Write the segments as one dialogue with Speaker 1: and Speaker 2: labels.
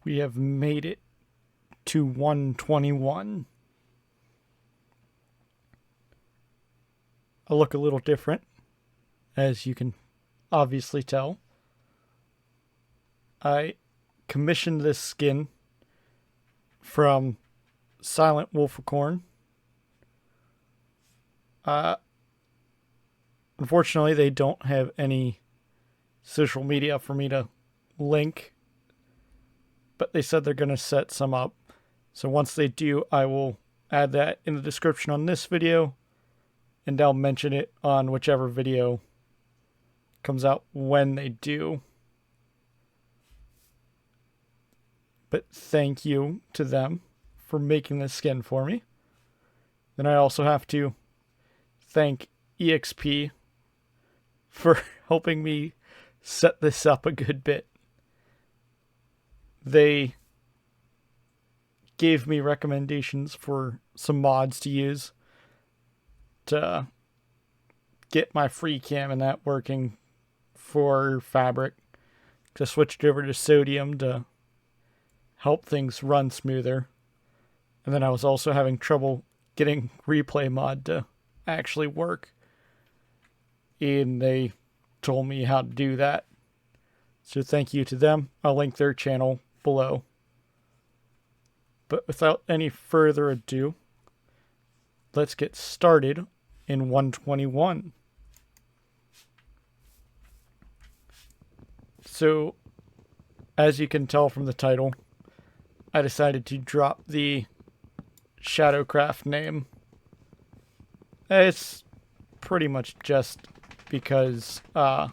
Speaker 1: we have made it to 121. I look a little different, as you can obviously tell. I commissioned this skin from Silent Wolficorn. Unfortunately, they don't have any social media for me to link, but they said they're going to set some up. So once they do, I will add that in the description on this video, and I'll mention it on whichever video comes out when they do. But thank you to them for making this skin for me. Then I also have to thank EXP for helping me set this up a good bit. They gave me recommendations for some mods to use to get my free cam and that working for Fabric. I switched over to Sodium to help things run smoother. And then I was also having trouble getting Replay Mod to actually work. And they told me how to do that. So thank you to them. I'll link their channel below. But without any further ado, let's get started in 121. So, as you can tell from the title, I decided to drop the Shadowcraft name. It's pretty much just because I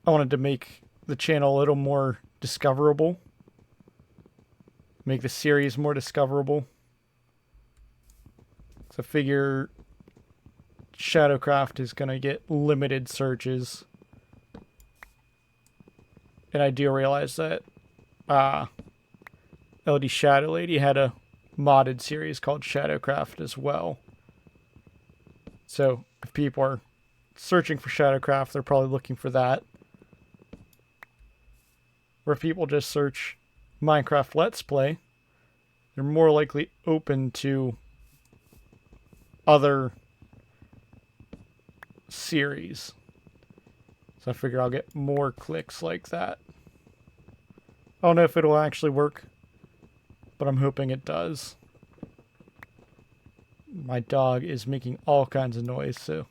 Speaker 1: wanted to make the channel a little more discoverable. Make the series more discoverable. So I figure Shadowcraft is going to get limited searches. And I do realize that LD Shadow Lady had a modded series called Shadowcraft as well. So if people are searching for Shadowcraft, they're probably looking for that. Or if people just search Minecraft Let's Play, they're more likely open to other series. So I figure I'll get more clicks like that. I don't know if it'll actually work, but I'm hoping it does. My dog is making all kinds of noise, so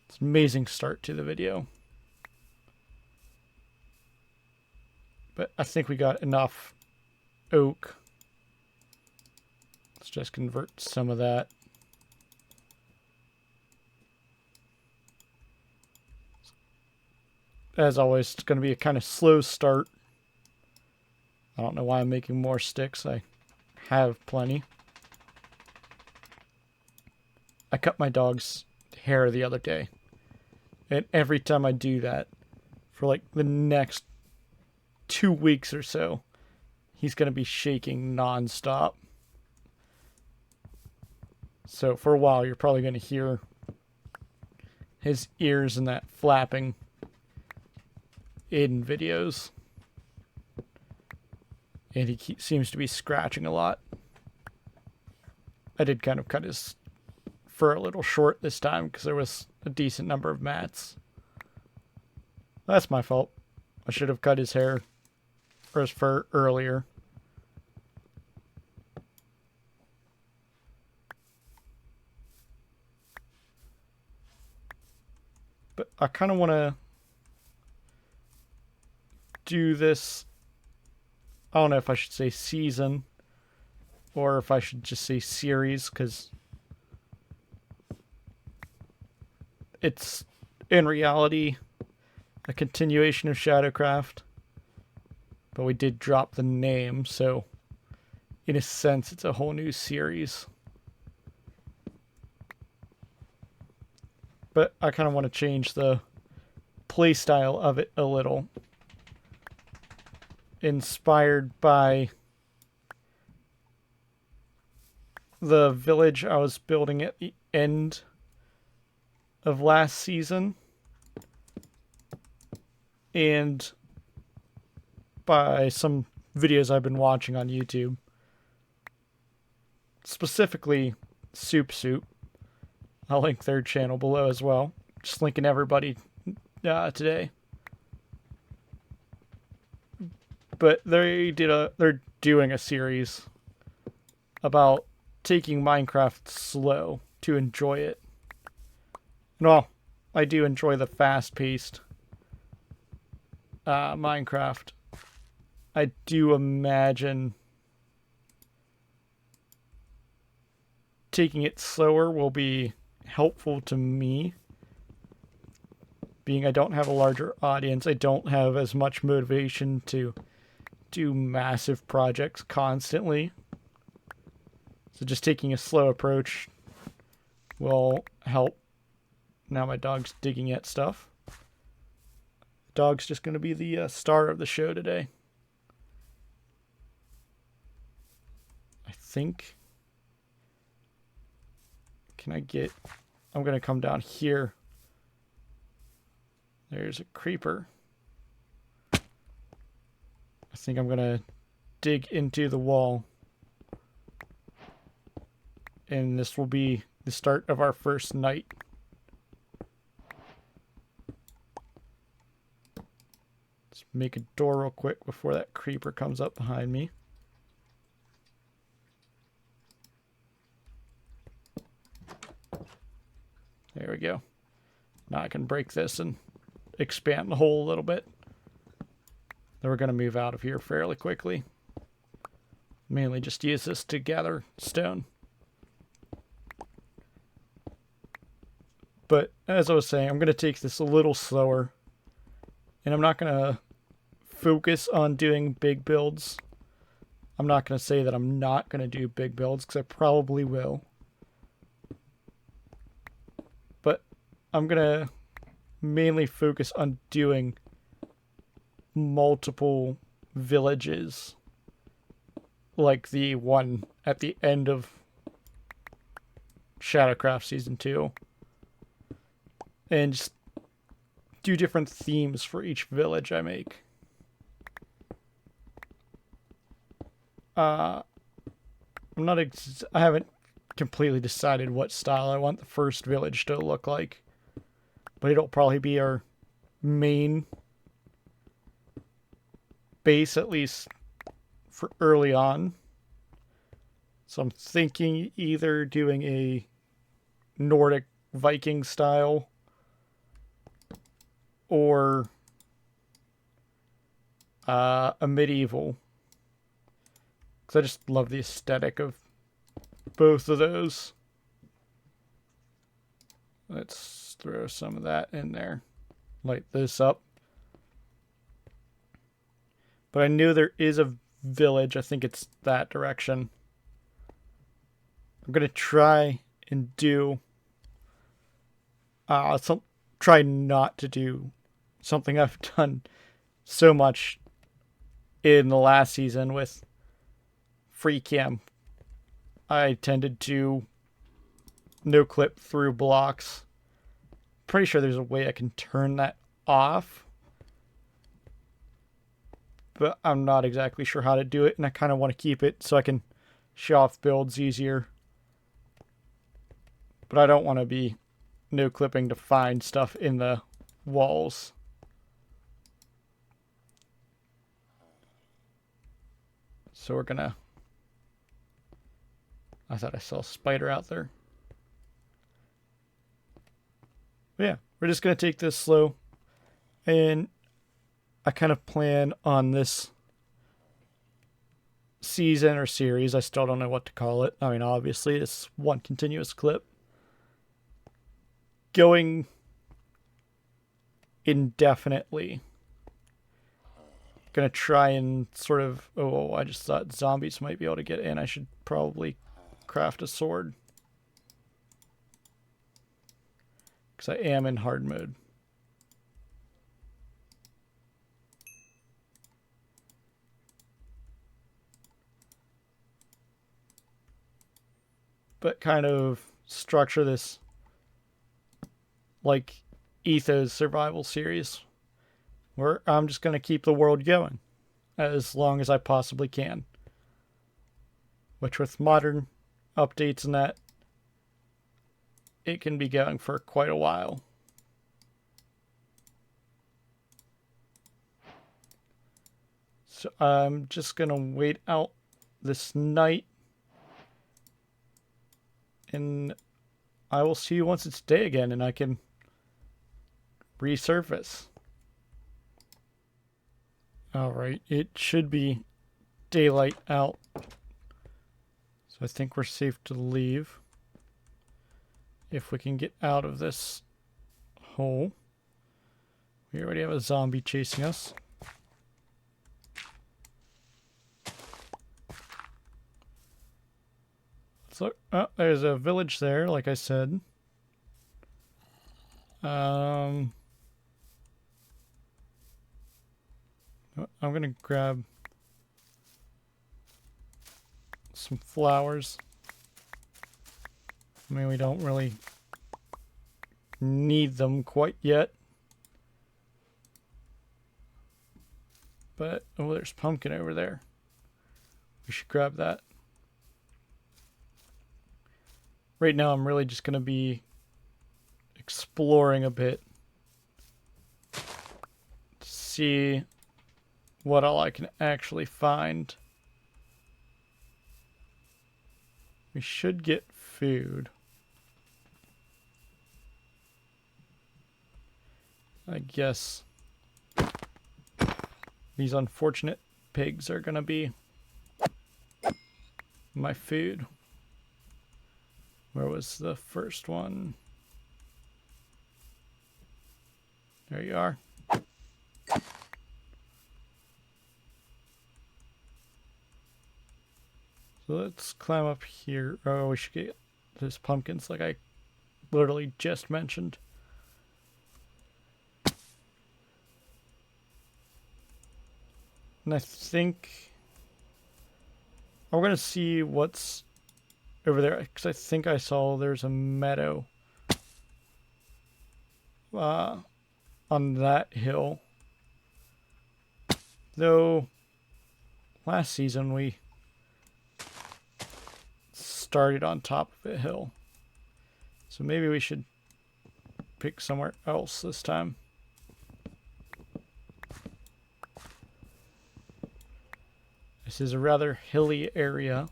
Speaker 1: it's an amazing start to the video. But I think we got enough oak. Let's just convert some of that. As always, it's going to be a kind of slow start. I don't know why I'm making more sticks. I have plenty. I cut my dog's hair the other day. And every time I do that, for like the next 2 weeks or so, he's going to be shaking non-stop. So for a while, you're probably going to hear his ears and that flapping in videos. And he seems to be scratching a lot. I did kind of cut his fur a little short this time because there was a decent number of mats. That's my fault. I should have cut his hair or his fur earlier. But I kind of want to do this. I don't know if I should say season or if I should just say series, because it's in reality a continuation of Shadowcraft, but we did drop the name, so in a sense it's a whole new series. But I kind of want to change the playstyle of it a little. Inspired by the village I was building at the end of last season. And by some videos I've been watching on YouTube. Specifically, SoupSoup. I'll link their channel below as well. Just linking everybody today. But they're doing a series about taking Minecraft slow to enjoy it. And well, I do enjoy the fast-paced Minecraft. I do imagine taking it slower will be helpful to me. Being I don't have a larger audience, I don't have as much motivation to do massive projects constantly. So just taking a slow approach will help. Now my dog's digging at stuff. The dog's just going to be the star of the show today. I think. I'm going to come down here. There's a creeper. I think I'm going to dig into the wall. And this will be the start of our first night. Let's make a door real quick before that creeper comes up behind me. There we go. Now I can break this and expand the hole a little bit. Then we're going to move out of here fairly quickly. Mainly just use this to gather stone. But as I was saying, I'm going to take this a little slower. And I'm not going to focus on doing big builds. I'm not going to say that I'm not going to do big builds, because I probably will. But I'm going to mainly focus on doing multiple villages, like the one at the end of Shadowcraft Season 2. And just do different themes for each village I make. I haven't completely decided what style I want the first village to look like. But it'll probably be our main base, at least for early on. So I'm thinking either doing a Nordic Viking style or a medieval. Because I just love the aesthetic of both of those. Let's throw some of that in there. Light this up. But I knew there is a village. I think it's that direction. I'm going to try and do... try not to do something I've done so much in the last season with free cam. I tended to no clip through blocks. Pretty sure there's a way I can turn that off, but I'm not exactly sure how to do it, and I kind of want to keep it so I can show off builds easier. But I don't want to be no clipping to find stuff in the walls. So we're gonna... I thought I saw a spider out there. But yeah, we're just gonna take this slow. And I kind of plan on this season or series, I still don't know what to call it. I mean, obviously it's one continuous clip, going indefinitely. Gonna try and sort of... Oh, I just thought zombies might be able to get in. I should probably craft a sword, because I am in hard mode. But kind of structure this like Ethos survival series, where I'm just going to keep the world going. as long as I possibly can. Which with modern updates and that, it can be going for quite a while. So I'm just going to wait out this night. And I will see you once it's day again and I can resurface. Alright, it should be daylight out. So I think we're safe to leave. If we can get out of this hole. We already have a zombie chasing us. So, oh, there's a village there, like I said. I'm gonna grab some flowers. I mean, we don't really need them quite yet. But, oh, there's pumpkin over there. We should grab that. Right now, I'm really just going to be exploring a bit to see what all I can actually find. We should get food. I guess these unfortunate pigs are going to be my food. Where was the first one? There you are. So let's climb up here. Oh, we should get those pumpkins like I literally just mentioned. And I think I'm going to see what's over there, because I think I saw there's a meadow on that hill. Though last season we started on top of a hill. So maybe we should pick somewhere else this time. This is a rather hilly area.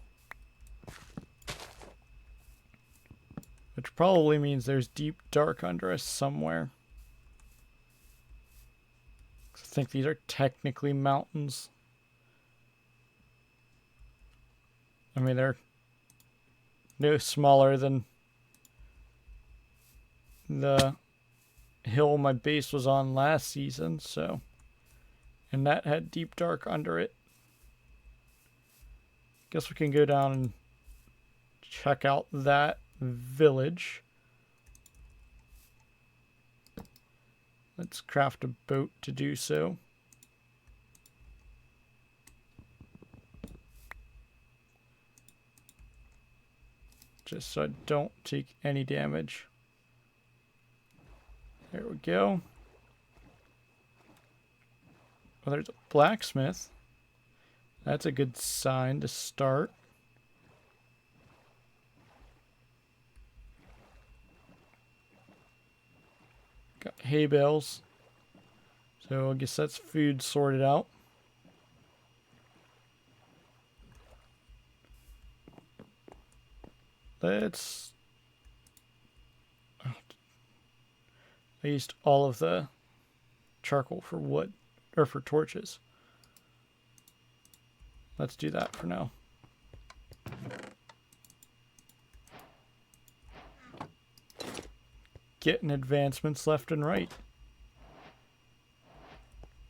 Speaker 1: Which probably means there's deep dark under us somewhere. I think these are technically mountains. I mean, they're no smaller than the hill my base was on last season, so. And that had deep dark under it. Guess we can go down and check out that village. Let's craft a boat to do so. Just so I don't take any damage. There we go. Oh, there's a blacksmith. That's a good sign to start. Got hay bales. So I guess that's food sorted out. Let's... I used all of the charcoal for wood, or for torches. Let's do that for now. Getting advancements left and right.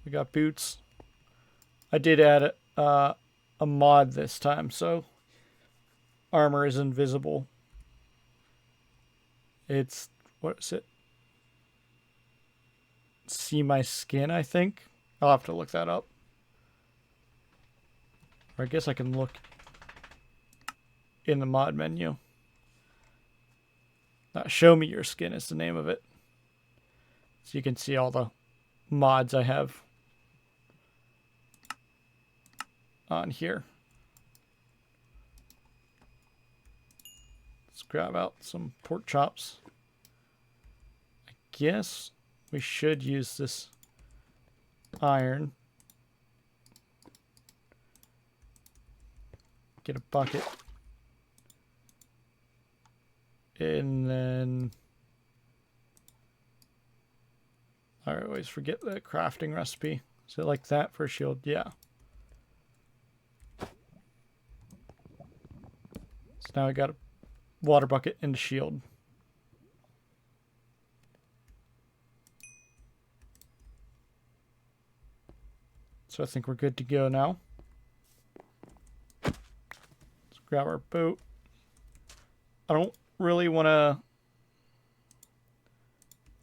Speaker 1: We got boots. I did add a mod this time, so armor is invisible. It's, what is it? See my skin, I think. I'll have to look that up. Or I guess I can look in the mod menu. Show me your skin is the name of it. So you can see all the mods I have. on here. Let's grab out some pork chops. I guess we should use this iron. Get a bucket. And then I always forget the crafting recipe. Is it like that for a shield? Yeah. So now I got a water bucket and a shield. So I think we're good to go now. Let's grab our boat. I don't really want to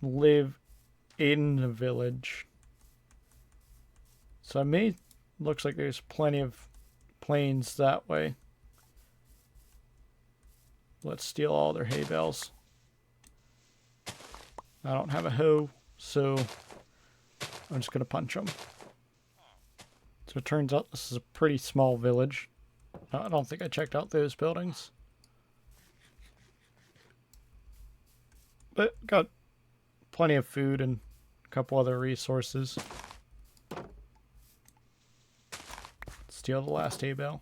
Speaker 1: live in the village. So looks like there's plenty of plains that way. Let's steal all their hay bales. I don't have a hoe, so I'm just going to punch them. So it turns out this is a pretty small village. I don't think I checked out those buildings. But got plenty of food and a couple other resources. Steal the last hay bale.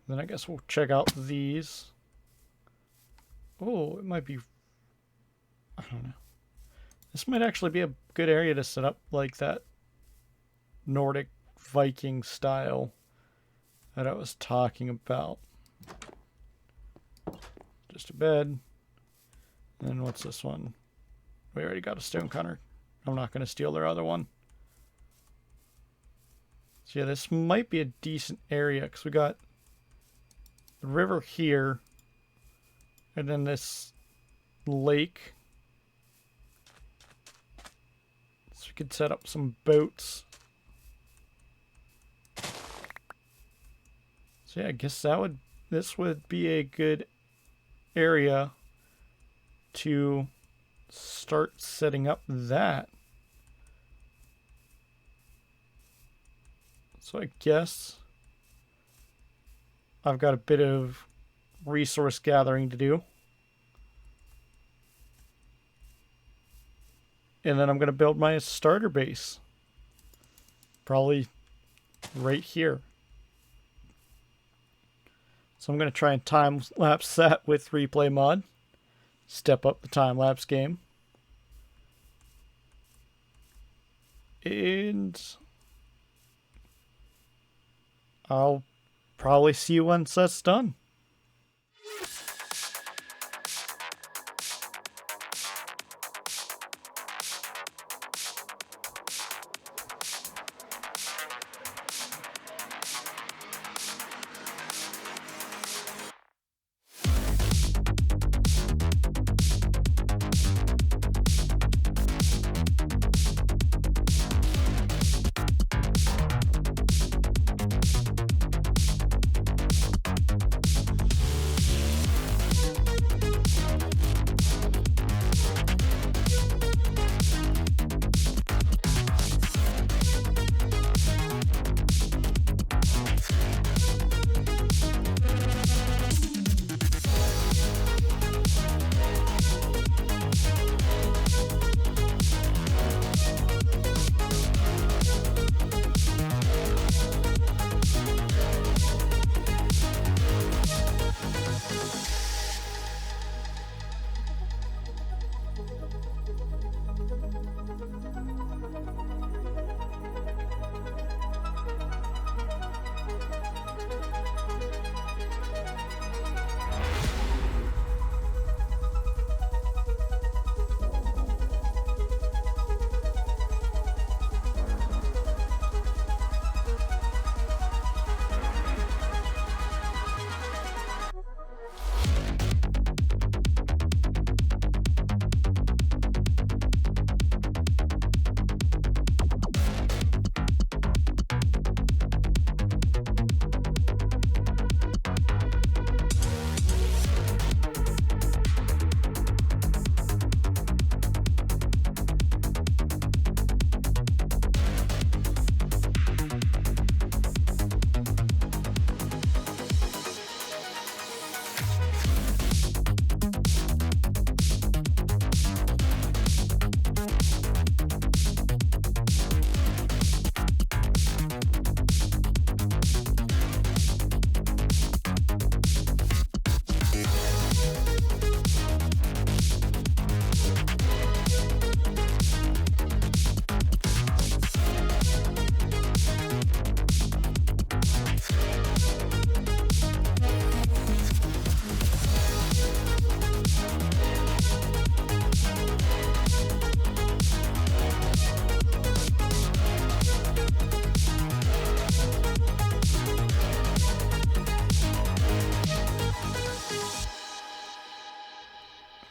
Speaker 1: Then I guess we'll check out these. Oh, it might be... I don't know. This might actually be a good area to set up like that Nordic Viking style that I was talking about. Just a bed. And what's this one? We already got a stone cutter. I'm not going to steal their other one. So yeah, this might be a decent area because we got the river here and then this lake. So we could set up some boats. So yeah, I guess this would be a good area to start setting up that. So I guess I've got a bit of resource gathering to do. And then I'm going to build my starter base. Probably right here. So I'm going to try and time-lapse that with replay mod. Step up the time-lapse game. And I'll probably see you once that's done.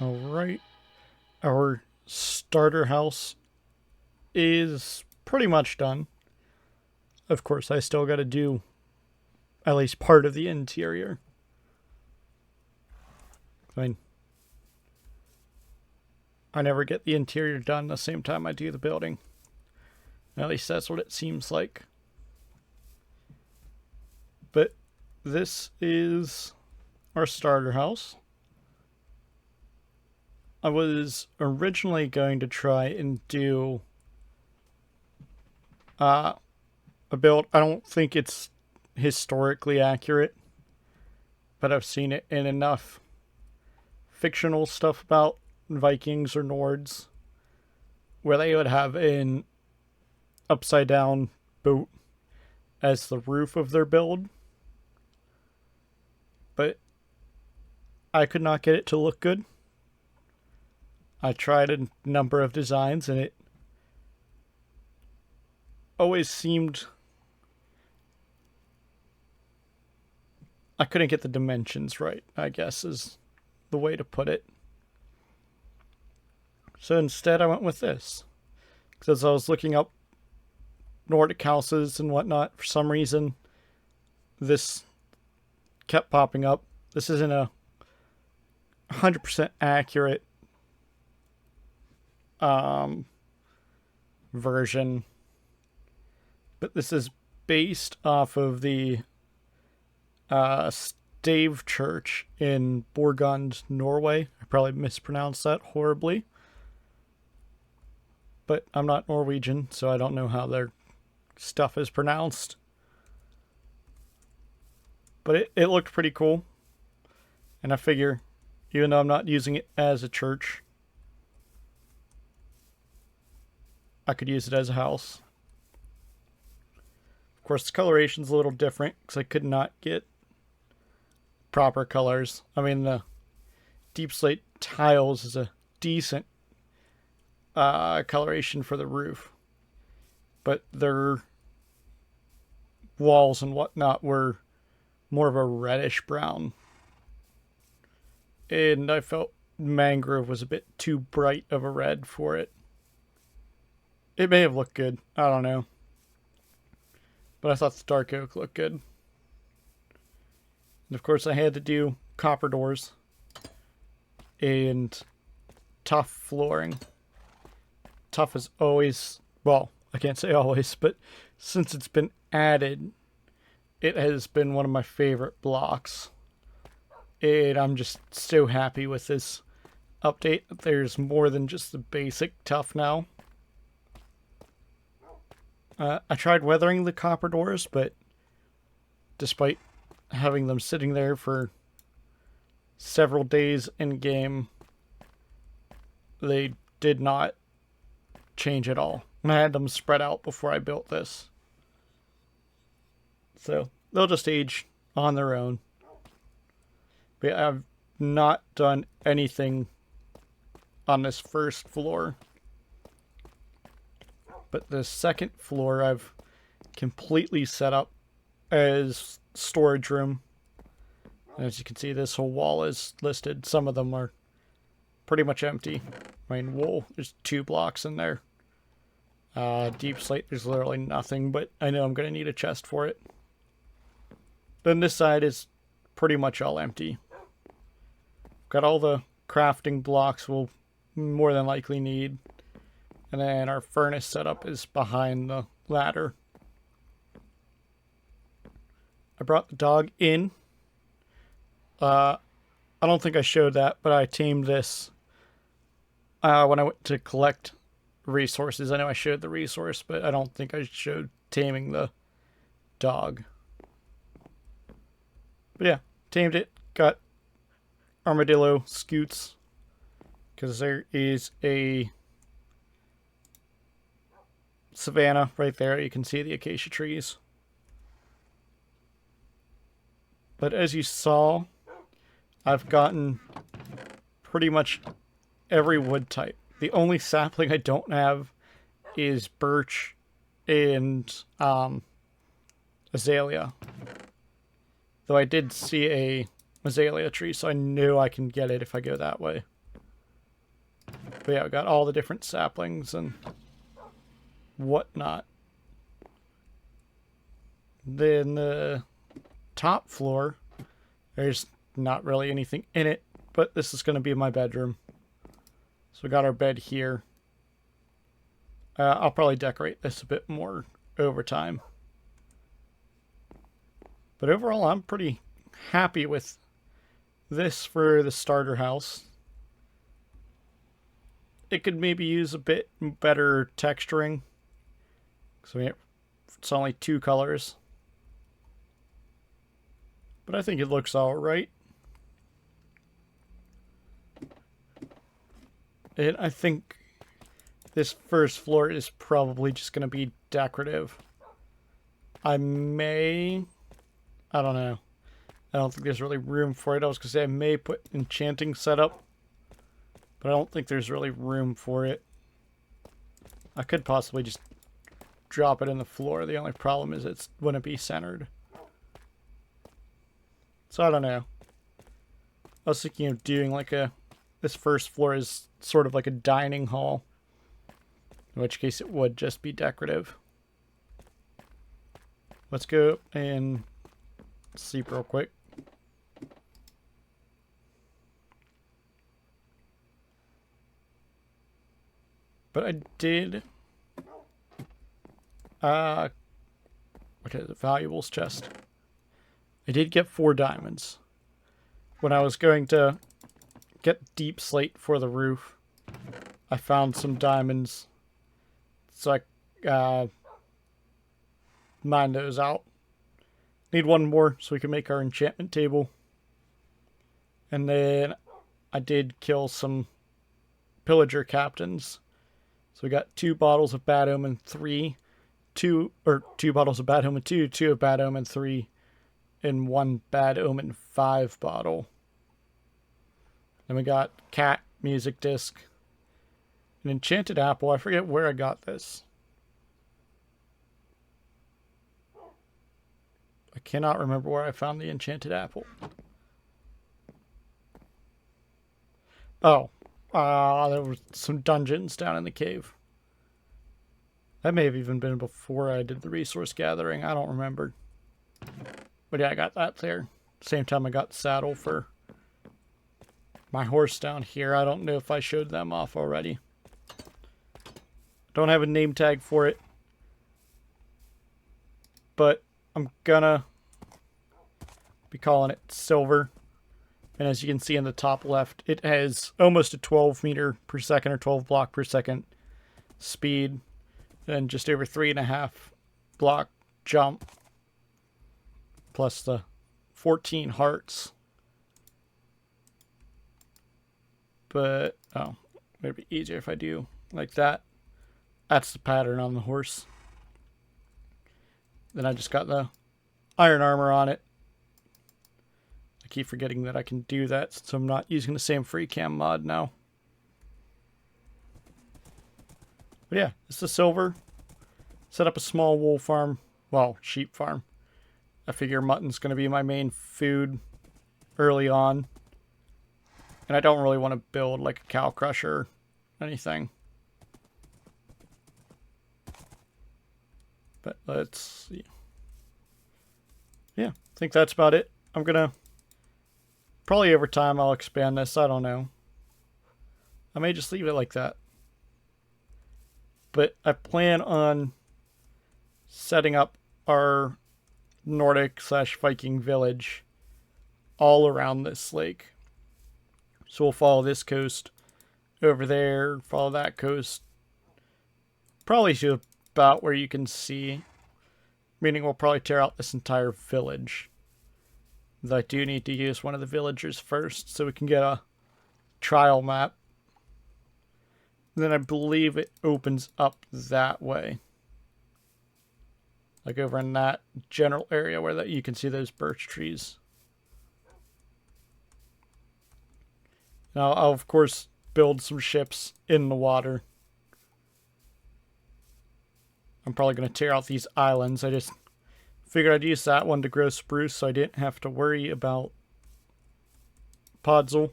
Speaker 1: Alright. Our starter house is pretty much done. Of course, I still got to do at least part of the interior. I mean, I never get the interior done the same time I do the building. At least that's what it seems like. But this is our starter house. I was originally going to try and do a build. I don't think it's historically accurate, but I've seen it in enough fictional stuff about Vikings or Nords where they would have an upside down boat as the roof of their build. But I could not get it to look good. I tried a number of designs and it always seemed I couldn't get the dimensions right, I guess is the way to put it. So instead I went with this. Because as I was looking up Nordic houses and whatnot, for some reason this kept popping up. This isn't a 100% accurate version, but this is based off of the Stave Church in Borgund, Norway. I probably mispronounced that horribly, but I'm not Norwegian, so I don't know how their stuff is pronounced. But it looked pretty cool, and I figure, even though I'm not using it as a church, I could use it as a house. Of course, the coloration's a little different because I could not get proper colors. I mean, the deep slate tiles is a decent coloration for the roof, but their walls and whatnot were more of a reddish brown. And I felt mangrove was a bit too bright of a red for it. It may have looked good. I don't know. But I thought the dark oak looked good. And of course I had to do copper doors and tough flooring. Tough is always, well, I can't say always, but since it's been added, it has been one of my favorite blocks. And I'm just so happy with this update. There's more than just the basic tough now. I tried weathering the copper doors, but despite having them sitting there for several days in game, they did not change at all. And I had them spread out before I built this. So they'll just age on their own. But I've not done anything on this first floor. But the second floor I've completely set up as storage room. And as you can see, this whole wall is listed. Some of them are pretty much empty. I mean, wool, there's 2 blocks in there. Deep slate, there's literally nothing, but I know I'm going to need a chest for it. Then this side is pretty much all empty. Got all the crafting blocks we'll more than likely need. And then our furnace setup is behind the ladder. I brought the dog in. I don't think I showed that, but I tamed this when I went to collect resources. I know I showed the resource, but I don't think I showed taming the dog. But yeah, tamed it. Got armadillo scoots. Because there is a savanna right there. You can see the acacia trees. But as you saw, I've gotten pretty much every wood type. The only sapling I don't have is birch and azalea. Though I did see a azalea tree, so I knew I can get it if I go that way. But yeah, we got all the different saplings and whatnot. Then the top floor, there's not really anything in it, but this is going to be my bedroom. So we got our bed here. I'll probably decorate this a bit more over time. But overall, I'm pretty happy with this for the starter house. It could maybe use a bit better texturing. So it's only 2 colors. But I think it looks alright. And I think this first floor is probably just going to be decorative. I don't know. I don't think there's really room for it. I was going to say I may put enchanting setup, but I don't think there's really room for it. I could possibly just drop it in the floor. The only problem is it wouldn't be centered. So I don't know. I was thinking of doing like this first floor is sort of like a dining hall, in which case it would just be decorative. Let's go and sleep real quick. But I did what is it? Valuables chest. I did get 4 diamonds. When I was going to get deep slate for the roof, I found some diamonds. So I mined those out. Need 1 more so we can make our enchantment table. And then I did kill some pillager captains. So we got 2 bottles of Bad Omen 3, 2 bottles of Bad Omen 2, 2 of Bad Omen 3, and 1 Bad Omen 5 bottle. Then we got cat music disc, an enchanted apple. I forget where I got this. I cannot remember where I found the enchanted apple. Oh, there were some dungeons down in the cave. That may have even been before I did the resource gathering. I don't remember. But yeah, I got that there. Same time I got the saddle for my horse down here. I don't know if I showed them off already. Don't have a name tag for it. But I'm gonna be calling it Silver. And as you can see in the top left, it has almost a 12 meter per second or 12 block per second speed. And just over 3.5 block jump. Plus the 14 hearts. But, oh, it'd be easier if I do like that. That's the pattern on the horse. Then I just got the iron armor on it. I keep forgetting that I can do that since I'm not using the same free cam mod now. But yeah, it's the silver. Set up a small wool farm. Well, sheep farm. I figure mutton's going to be my main food early on. And I don't really want to build like a cow crusher or anything. But let's see. Yeah, I think that's about it. I'm going to... Probably over time I'll expand this. I don't know. I may just leave it like that. But I plan on setting up our Nordic/Viking village all around this lake. So we'll follow this coast over there, follow that coast. Probably to about where you can see. Meaning we'll probably tear out this entire village. Though I do need to use one of the villagers first so we can get a trial map. And then I believe it opens up that way. Like over in that general area where you can see those birch trees. Now I'll of course build some ships in the water. I'm probably going to tear out these islands. I just figured I'd use that one to grow spruce so I didn't have to worry about Podzol.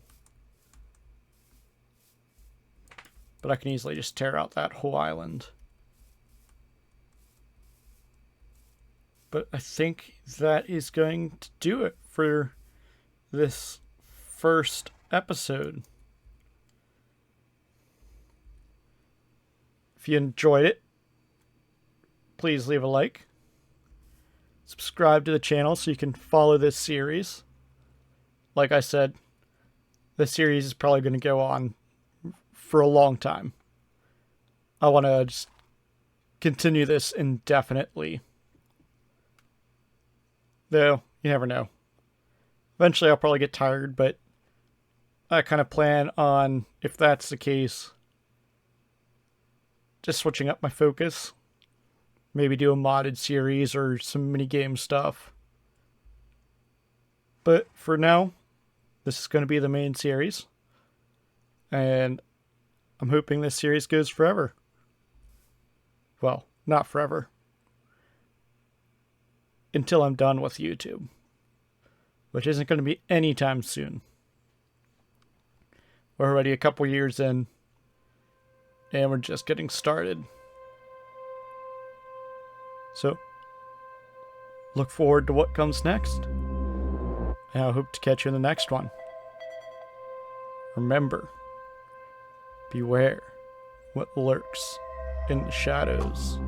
Speaker 1: But I can easily just tear out that whole island. But I think that is going to do it for this first episode. If you enjoyed it, please leave a like. Subscribe to the channel so you can follow this series. Like I said, this series is probably going to go on for a long time. I want to just continue this indefinitely. Though, you never know. Eventually I'll probably get tired, but I kind of plan on, if that's the case, just switching up my focus. Maybe do a modded series or some minigame stuff. But for now, this is going to be the main series. And I'm hoping this series goes forever. Well, not forever. Until I'm done with YouTube. Which isn't going to be anytime soon. We're already a couple years in. And we're just getting started. So, look forward to what comes next. And I hope to catch you in the next one. Remember, beware what lurks in the shadows.